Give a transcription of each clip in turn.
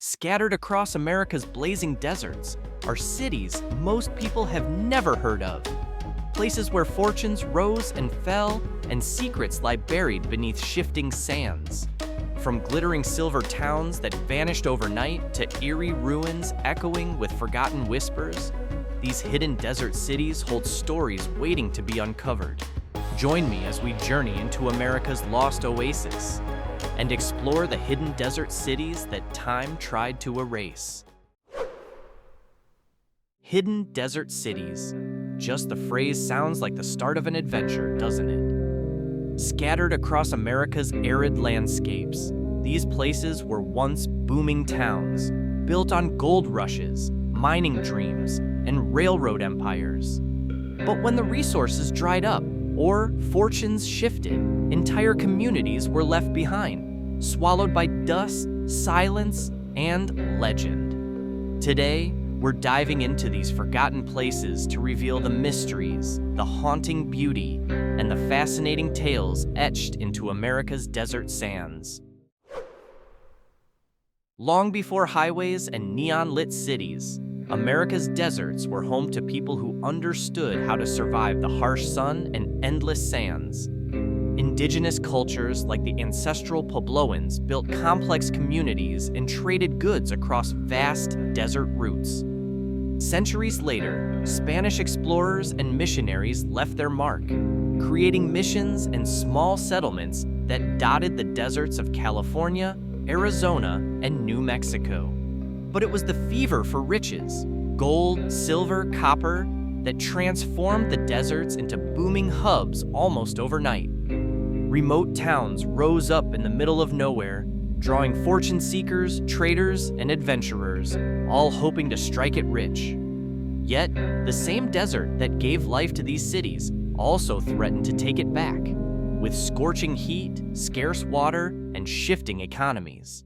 Scattered across America's blazing deserts are cities most people have never heard of. Places where fortunes rose and fell and secrets lie buried beneath shifting sands. From glittering silver towns that vanished overnight to eerie ruins echoing with forgotten whispers, these hidden desert cities hold stories waiting to be uncovered. Join me as we journey into America's lost oasis and explore the hidden desert cities that time tried to erase. Hidden desert cities. Just the phrase sounds like the start of an adventure, doesn't it? Scattered across America's arid landscapes, these places were once booming towns, built on gold rushes, mining dreams, and railroad empires. But when the resources dried up, or fortunes shifted, entire communities were left behind, swallowed by dust, silence, and legend. Today, we're diving into these forgotten places to reveal the mysteries, the haunting beauty, and the fascinating tales etched into America's desert sands. Long before highways and neon-lit cities, America's deserts were home to people who understood how to survive the harsh sun and endless sands. Indigenous cultures like the ancestral Puebloans built complex communities and traded goods across vast desert routes. Centuries later, Spanish explorers and missionaries left their mark, creating missions and small settlements that dotted the deserts of California, Arizona, and New Mexico. But it was the fever for riches, gold, silver, copper, that transformed the deserts into booming hubs almost overnight. Remote towns rose up in the middle of nowhere, drawing fortune seekers, traders, and adventurers, all hoping to strike it rich. Yet, the same desert that gave life to these cities also threatened to take it back, with scorching heat, scarce water, and shifting economies.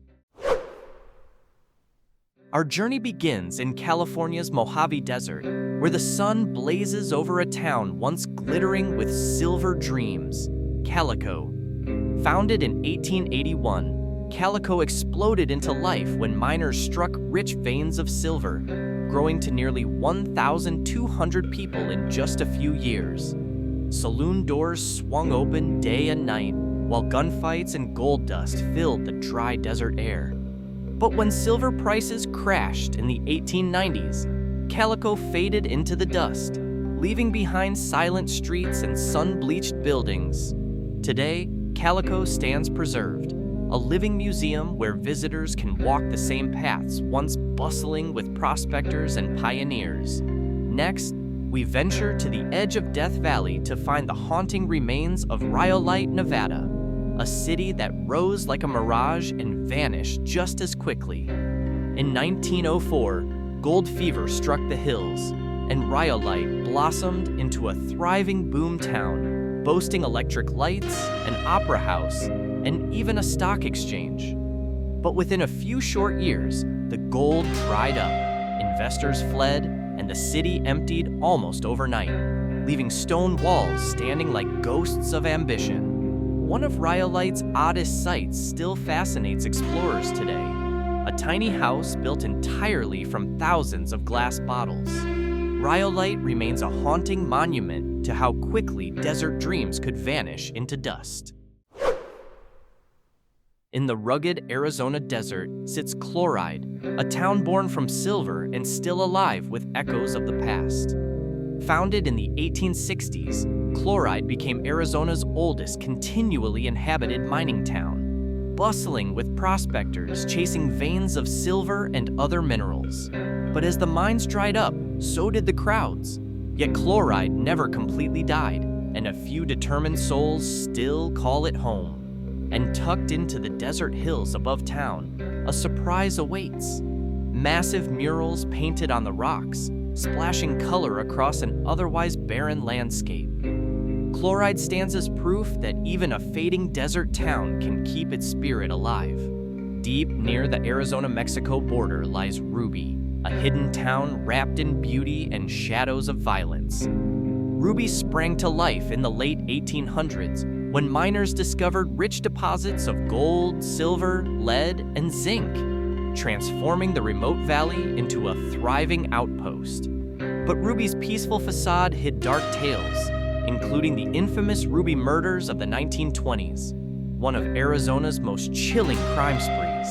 Our journey begins in California's Mojave Desert, where the sun blazes over a town once glittering with silver dreams, Calico. Founded in 1881, Calico exploded into life when miners struck rich veins of silver, growing to nearly 1,200 people in just a few years. Saloon doors swung open day and night, while gunfights and gold dust filled the dry desert air. But when silver prices crashed in the 1890s, Calico faded into the dust, leaving behind silent streets and sun-bleached buildings. Today, Calico stands preserved, a living museum where visitors can walk the same paths once bustling with prospectors and pioneers. Next, we venture to the edge of Death Valley to find the haunting remains of Rhyolite, Nevada, a city that rose like a mirage and vanished just as quickly. In 1904, gold fever struck the hills, and Rhyolite blossomed into a thriving boom town, boasting electric lights, an opera house, and even a stock exchange. But within a few short years, the gold dried up, investors fled, and the city emptied almost overnight, leaving stone walls standing like ghosts of ambition. One of Rhyolite's oddest sights still fascinates explorers today, a tiny house built entirely from thousands of glass bottles. Rhyolite remains a haunting monument to how quickly desert dreams could vanish into dust. In the rugged Arizona desert sits Chloride, a town born from silver and still alive with echoes of the past. Founded in the 1860s, Chloride became Arizona's oldest continually inhabited mining town, bustling with prospectors chasing veins of silver and other minerals. But as the mines dried up, so did the crowds. Yet Chloride never completely died, and a few determined souls still call it home. And tucked into the desert hills above town, a surprise awaits. Massive murals painted on the rocks, splashing color across an otherwise barren landscape. Chloride stands as proof that even a fading desert town can keep its spirit alive. Deep near the Arizona-Mexico border lies Ruby, a hidden town wrapped in beauty and shadows of violence. Ruby sprang to life in the late 1800s when miners discovered rich deposits of gold, silver, lead, and zinc. transforming the remote valley into a thriving outpost. But Ruby's peaceful facade hid dark tales, including the infamous Ruby murders of the 1920s, one of Arizona's most chilling crime sprees.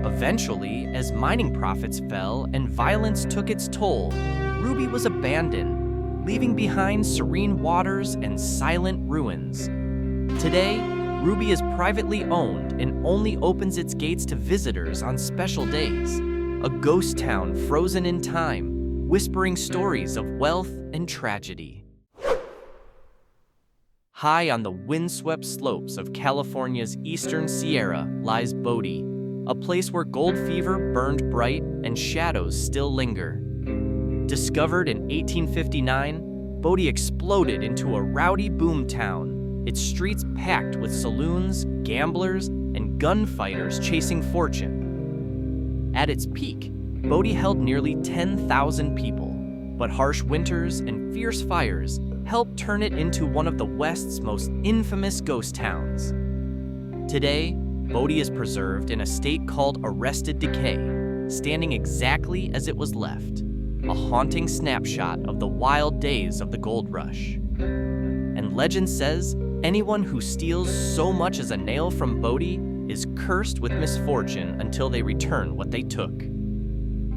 Eventually, as mining profits fell and violence took its toll, Ruby was abandoned, leaving behind serene waters and silent ruins. Today, Ruby is privately owned and only opens its gates to visitors on special days, a ghost town frozen in time, whispering stories of wealth and tragedy. High on the windswept slopes of California's eastern Sierra lies Bodie, a place where gold fever burned bright and shadows still linger. Discovered in 1859, Bodie exploded into a rowdy boom town, its streets packed with saloons, gamblers, and gunfighters chasing fortune. At its peak, Bodie held nearly 10,000 people, but harsh winters and fierce fires helped turn it into one of the West's most infamous ghost towns. Today, Bodie is preserved in a state called arrested decay, standing exactly as it was left, a haunting snapshot of the wild days of the gold rush. And legend says anyone who steals so much as a nail from Bodie is cursed with misfortune until they return what they took.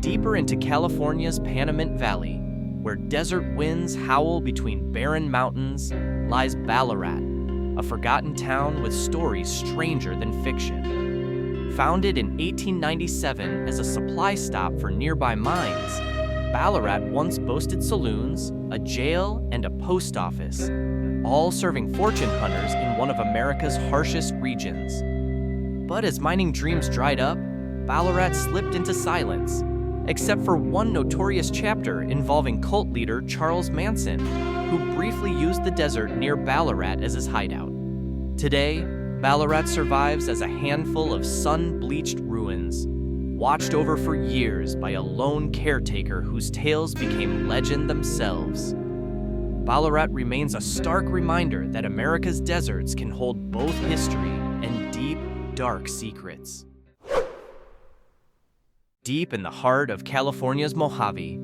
Deeper into California's Panamint Valley, where desert winds howl between barren mountains, lies Ballarat, a forgotten town with stories stranger than fiction. Founded in 1897 as a supply stop for nearby mines, Ballarat once boasted saloons, a jail, and a post office, all serving fortune hunters in one of America's harshest regions. But as mining dreams dried up, Ballarat slipped into silence, except for one notorious chapter involving cult leader Charles Manson, who briefly used the desert near Ballarat as his hideout. Today, Ballarat survives as a handful of sun-bleached ruins, watched over for years by a lone caretaker whose tales became legend themselves. Ballarat remains a stark reminder that America's deserts can hold both history and deep, dark secrets. Deep in the heart of California's Mojave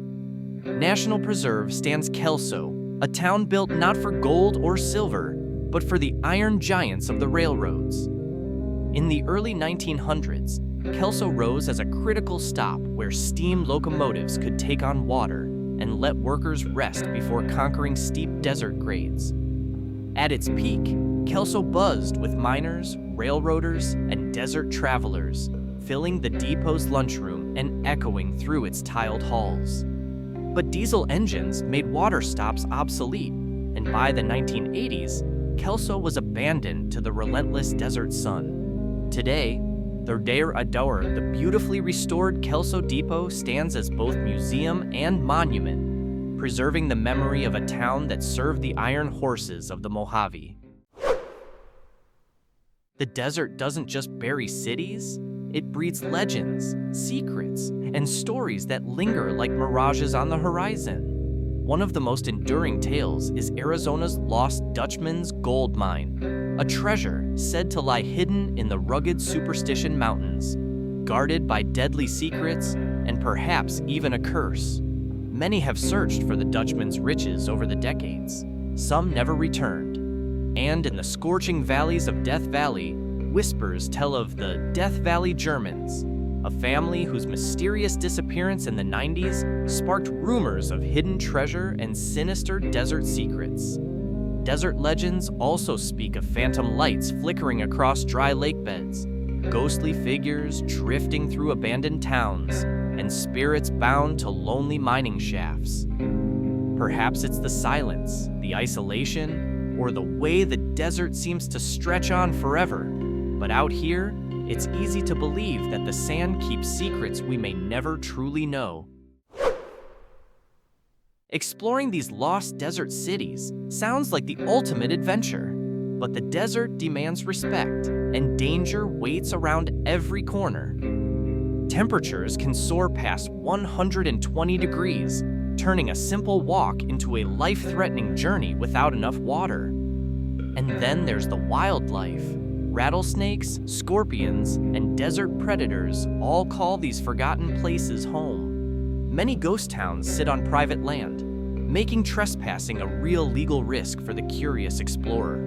National Preserve stands Kelso, a town built not for gold or silver, but for the iron giants of the railroads. In the early 1900s, Kelso rose as a critical stop where steam locomotives could take on water and let workers rest before conquering steep desert grades. At its peak, Kelso buzzed with miners, railroaders, and desert travelers, filling the depot's lunchroom and echoing through its tiled halls. But diesel engines made water stops obsolete, and by the 1980s, Kelso was abandoned to the relentless desert sun. Today, the Deir Ador, the beautifully restored Kelso Depot, stands as both museum and monument, preserving the memory of a town that served the iron horses of the Mojave. The desert doesn't just bury cities, it breeds legends, secrets, and stories that linger like mirages on the horizon. One of the most enduring tales is Arizona's Lost Dutchman's Gold Mine, a treasure said to lie hidden in the rugged Superstition Mountains, guarded by deadly secrets and perhaps even a curse. Many have searched for the Dutchman's riches over the decades. Some never returned. And in the scorching valleys of Death Valley, whispers tell of the Death Valley Germans, a family whose mysterious disappearance in the 90s sparked rumors of hidden treasure and sinister desert secrets. Desert legends also speak of phantom lights flickering across dry lake beds, ghostly figures drifting through abandoned towns, and spirits bound to lonely mining shafts. Perhaps it's the silence, the isolation, or the way the desert seems to stretch on forever. But out here, it's easy to believe that the sand keeps secrets we may never truly know. Exploring these lost desert cities sounds like the ultimate adventure, but the desert demands respect, and danger waits around every corner. Temperatures can soar past 120 degrees, turning a simple walk into a life-threatening journey without enough water. And then there's the wildlife. Rattlesnakes, scorpions, and desert predators all call these forgotten places home. Many ghost towns sit on private land, making trespassing a real legal risk for the curious explorer.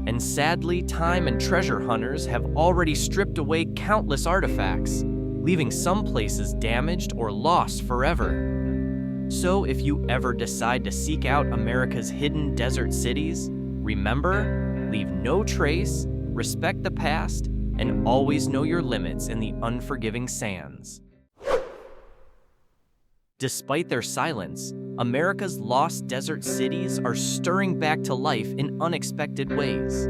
And sadly, time and treasure hunters have already stripped away countless artifacts, leaving some places damaged or lost forever. So if you ever decide to seek out America's hidden desert cities, remember, leave no trace, respect the past, and always know your limits in the unforgiving sands. Despite their silence, America's lost desert cities are stirring back to life in unexpected ways.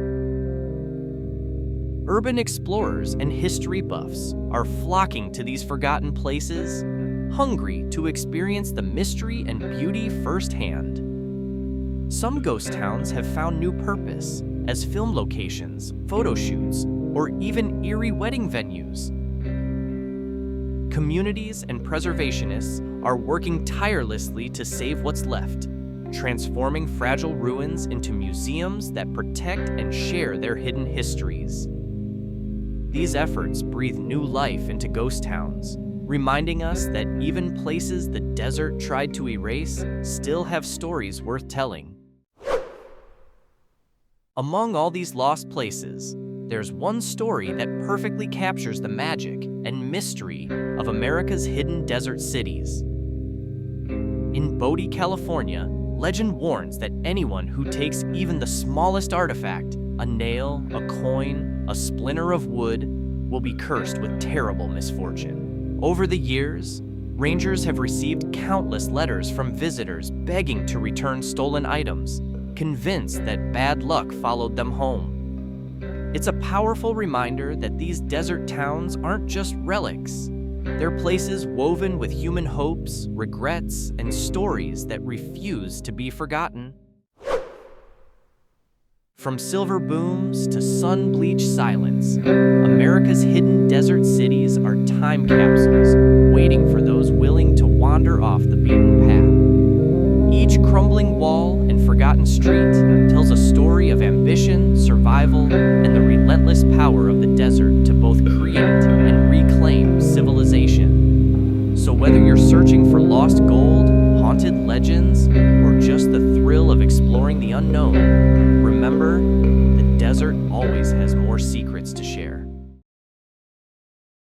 Urban explorers and history buffs are flocking to these forgotten places, hungry to experience the mystery and beauty firsthand. Some ghost towns have found new purpose as film locations, photo shoots, or even eerie wedding venues. Communities and preservationists are working tirelessly to save what's left, transforming fragile ruins into museums that protect and share their hidden histories. These efforts breathe new life into ghost towns, reminding us that even places the desert tried to erase still have stories worth telling. Among all these lost places, there's one story that perfectly captures the magic and mystery of America's hidden desert cities. In Bodie, California, legend warns that anyone who takes even the smallest artifact, a nail, a coin, a splinter of wood, will be cursed with terrible misfortune. Over the years, rangers have received countless letters from visitors begging to return stolen items, convinced that bad luck followed them home. It's a powerful reminder that these desert towns aren't just relics. They're places woven with human hopes, regrets, and stories that refuse to be forgotten. From silver booms to sun-bleached silence, America's hidden desert cities are time capsules waiting for those willing to wander off the beaten path. Each crumbling wall and forgotten street tells a story of ambition, survival, and the relentless power of the desert to both create and reclaim civilization. So whether you're searching for lost gold, haunted legends, or just the thrill of exploring the unknown,